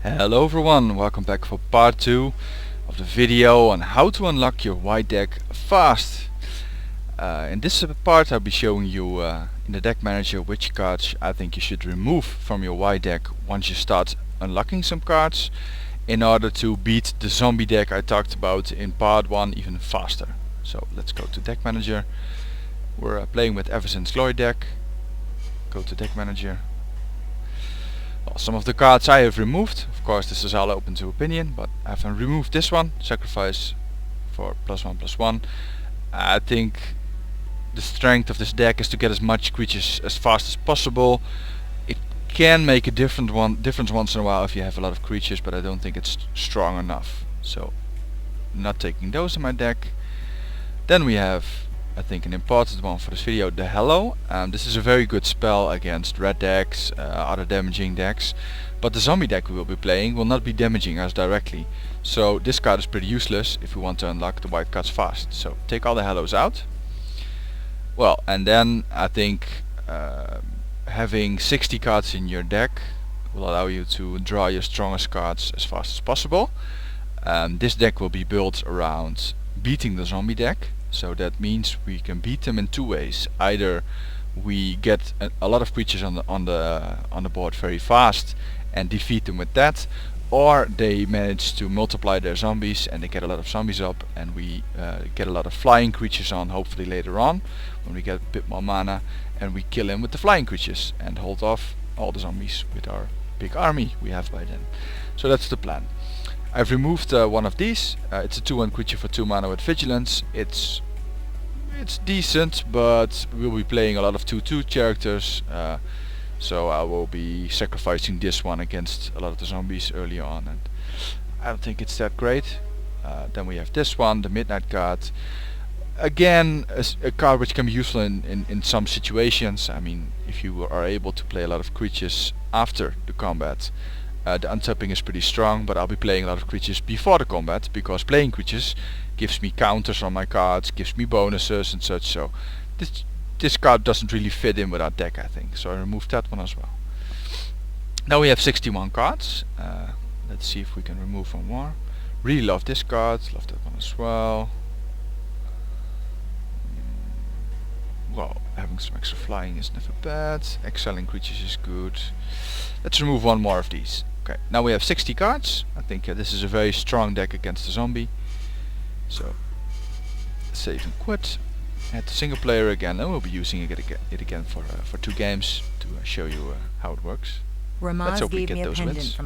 Hello everyone, welcome back for part 2 of the video on how to unlock your white deck fast. In this part I'll be showing you in the deck manager which cards I think you should remove from your white deck once you start unlocking some cards in order to beat the zombie deck I talked about in part 1 even faster. So let's go to deck manager. We're playing with Avacyns Glory deck. Go to deck manager. Well, some of the cards I have removed, of course this is all open to opinion, but I have removed this one, sacrifice for +1/+1. I think the strength of this deck is to get as much creatures as fast as possible. It can make a difference once in a while if you have a lot of creatures, but I don't think it's strong enough. So not taking those in my deck. Then we have, I think, an important one for this video, the Hello. This is a very good spell against red decks, other damaging decks, but the zombie deck we will be playing will not be damaging us directly. So this card is pretty useless if we want to unlock the white cards fast. So take all the Hellos out. Well, and then I think having 60 cards in your deck will allow you to draw your strongest cards as fast as possible. This deck will be built around beating the zombie deck. So that means we can beat them in two ways. Either we get a lot of creatures on the board very fast and defeat them with that, or they manage to multiply their zombies and they get a lot of zombies up, and we get a lot of flying creatures on, hopefully later on when we get a bit more mana, and we kill him with the flying creatures and hold off all the zombies with our big army we have by then. So that's the plan. I've removed one of these. It's a 2/1 creature for 2 mana with vigilance. It's decent, but we'll be playing a lot of 2/2 characters, so I will be sacrificing this one against a lot of the zombies early on, and I don't think it's that great. Then we have this one, the Midnight card. Again, a card which can be useful in some situations. I mean, if you are able to play a lot of creatures after the combat, the untapping is pretty strong, but I'll be playing a lot of creatures before the combat, because playing creatures gives me counters on my cards, gives me bonuses and such, so this card doesn't really fit in with our deck, I think, so I removed that one as well. Now we have 61 cards. Let's see if we can remove one more. Really love this card, love that one as well. Well, having some extra flying is never bad, excelling creatures is good. Let's remove one more of these. Okay, now we have 60 cards. I think this is a very strong deck against the zombie. So, save and quit. Add the single player again, and we'll be using it again for 2 games to show you how it works. Let's hope we get those wins.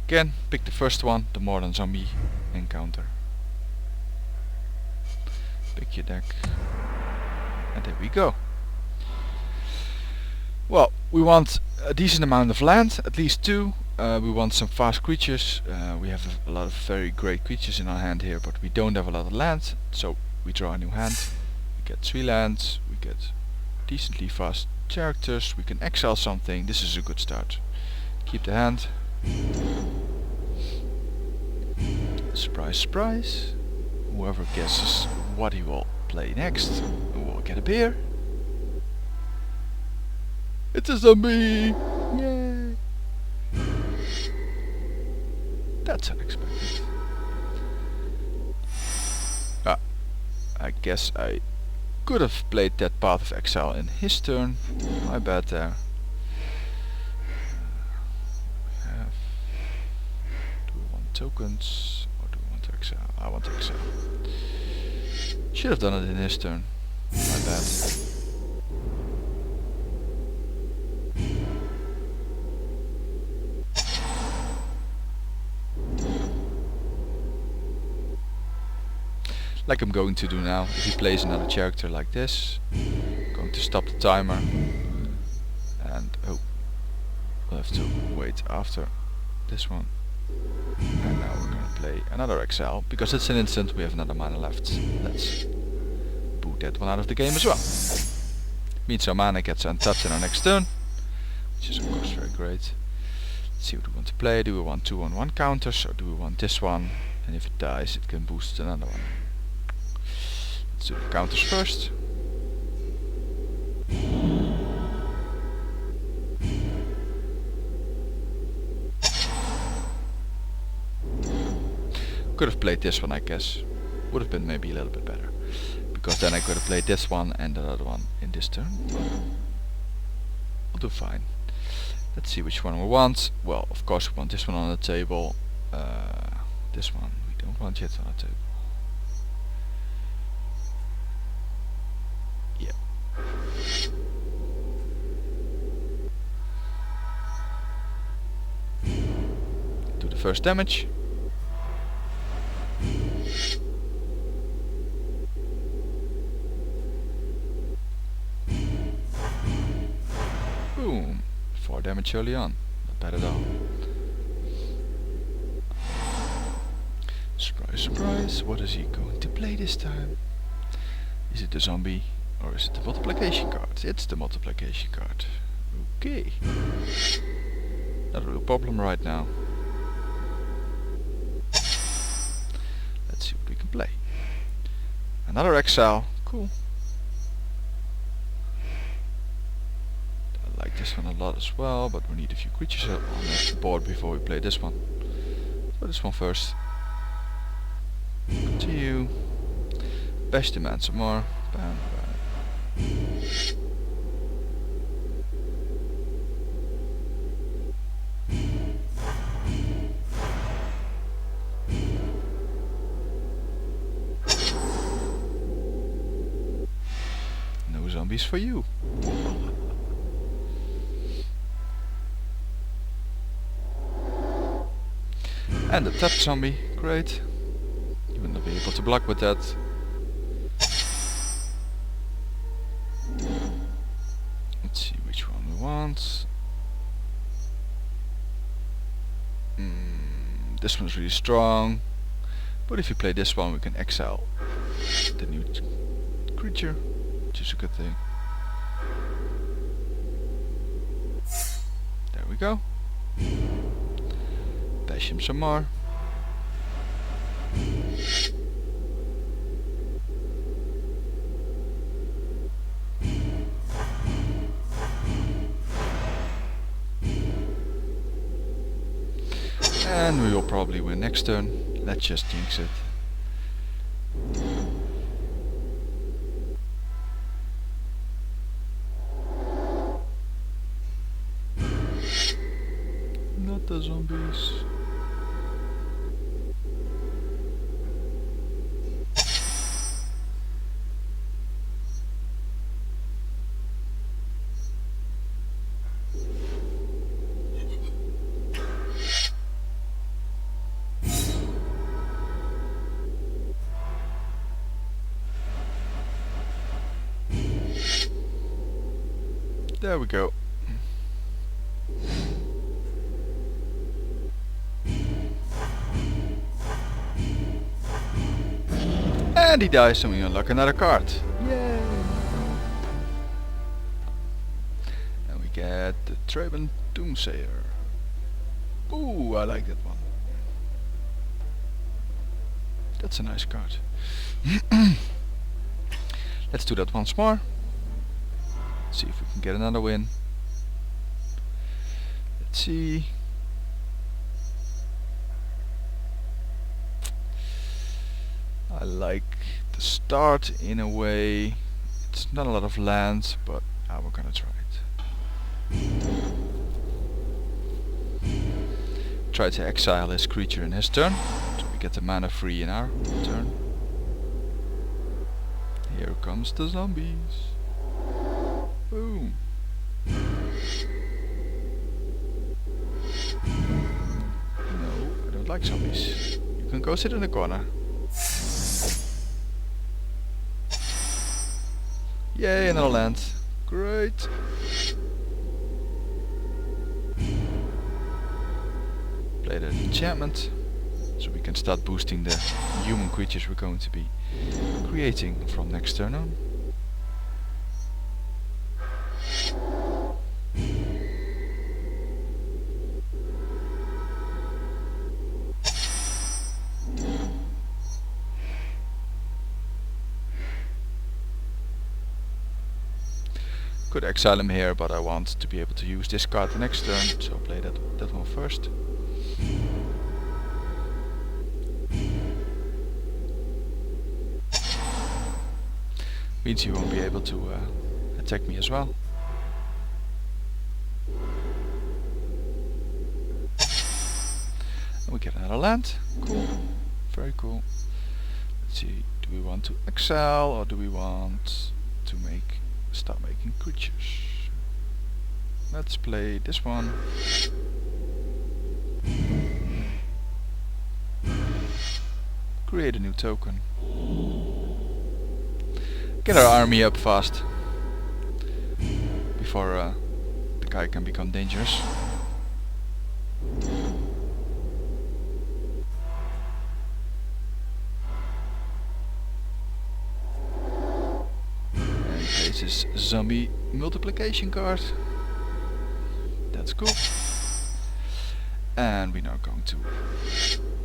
Again, pick the first one, the more than zombie encounter. Pick your deck. And there we go. Well, we want a decent amount of land, at least 2. We want some fast creatures. We have a lot of very great creatures in our hand here, but we don't have a lot of land, so we draw a new hand. We get 3 lands, we get decently fast characters, we can exile something. This is a good start. Keep the hand. Surprise, surprise. Whoever guesses what he will play next will get a beer. It's a zombie! Yay! That's unexpected. I guess I could have played that Path of Exile in his turn. My bad there. Do we want tokens or do we want to exile? I want to exile. Should have done it in his turn. My bad. Like I'm going to do now. If he plays another character like this, I'm going to stop the timer, and oh, we'll have to wait after this one. And now we're going to play another exile, because it's an instant, we have another mana left. Let's boot that one out of the game as well. Means our mana gets untapped in our next turn, which is of course very great. Let's see what we want to play. Do we want 2/1 counters, or do we want this one? And if it dies, it can boost another one. Let's do the counters first. could have played this one, I guess. Would have been maybe a little bit better. Because then I could have played this one and the other one in this turn. We'll do fine. Let's see which one we want. Well, of course we want this one on the table. This one we don't want yet on the table. Yeah. Do the first damage. Boom. 4 damage early on. Not bad at all. Surprise, surprise. What is he going to play this time? Is it the zombie or is it the multiplication card? It's the multiplication card. Okay. Not a real problem right now. Let's see what we can play. Another exile. Cool. I like this one a lot as well, but we need a few creatures on the board before we play this one. So this one first. Continue. Bash the man some more. Bam, bam. No zombies for you. And the tapped zombie. Great. You will not be able to block with that. Let's see which one we want. This one's really strong. But if you play this one, we can exile the new creature, which is a good thing. There we go. Bash him some more. And we will probably win next turn. Let's just jinx it. Not the zombies. There we go. And he dies and we unlock another card. Yay! And we get the Traben Doomsayer. Ooh, I like that one. That's a nice card. Let's do that once more. See if we can get another win. Let's see. I like the start in a way. It's not a lot of lands, but we're gonna try it. Try to exile his creature in his turn, so we get the mana free in our turn. Here comes the zombies. Boom. No, I don't like zombies. You can go sit in the corner. Yay, another land. Great. Play that enchantment, so we can start boosting the human creatures we're going to be creating from next turn on. Could exile him here, but I want to be able to use this card the next turn, so play that one first. Means he won't be able to attack me as well. And we get another land. Cool. Very cool. Let's see, do we want to exile or do we want to start making creatures? Let's play this one. Create a new token. Get our army up fast before the guy can become dangerous. And he plays his zombie multiplication card. That's cool. And we're now going to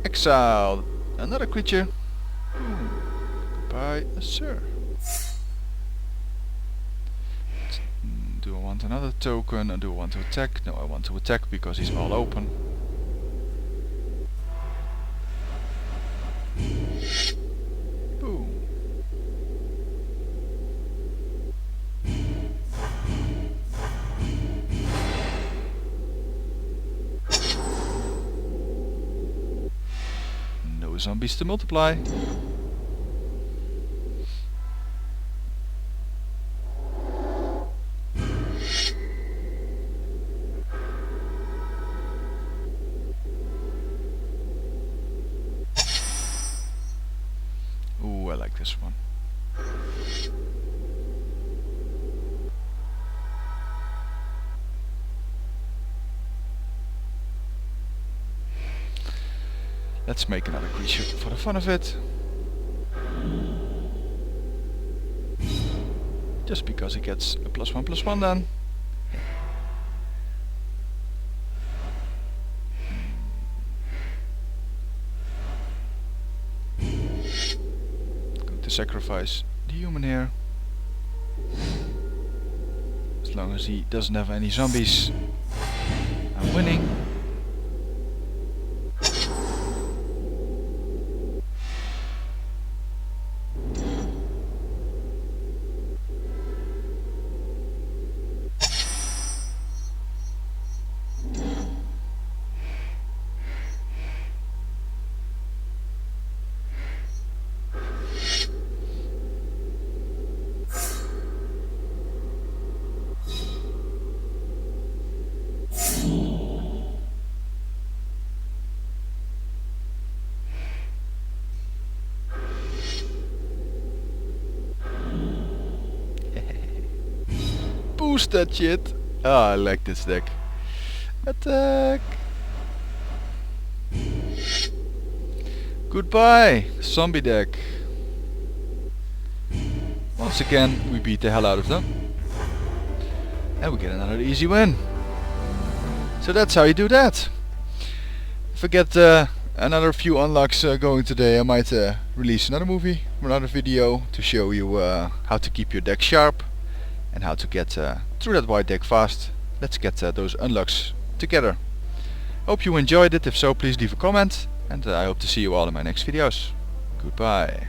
exile another creature. Goodbye, sir. Do I want another token or do I want to attack? No, I want to attack because he's all open. Boom. No zombies to multiply. Ooh, I like this one. Let's make another creature for the fun of it. Just because he gets a +1/+1 then. Going to sacrifice the human here. As long as he doesn't have any zombies, I'm winning. Boost that shit! Ah, I like this deck. Attack! Goodbye, zombie deck. Once again, we beat the hell out of them. And we get another easy win. So that's how you do that. If I get another few unlocks going today, I might release another movie or another video to show you how to keep your deck sharp and how to get through that white deck fast. Let's get those unlocks together. Hope you enjoyed it. If so, please leave a comment, and I hope to see you all in my next videos. Goodbye.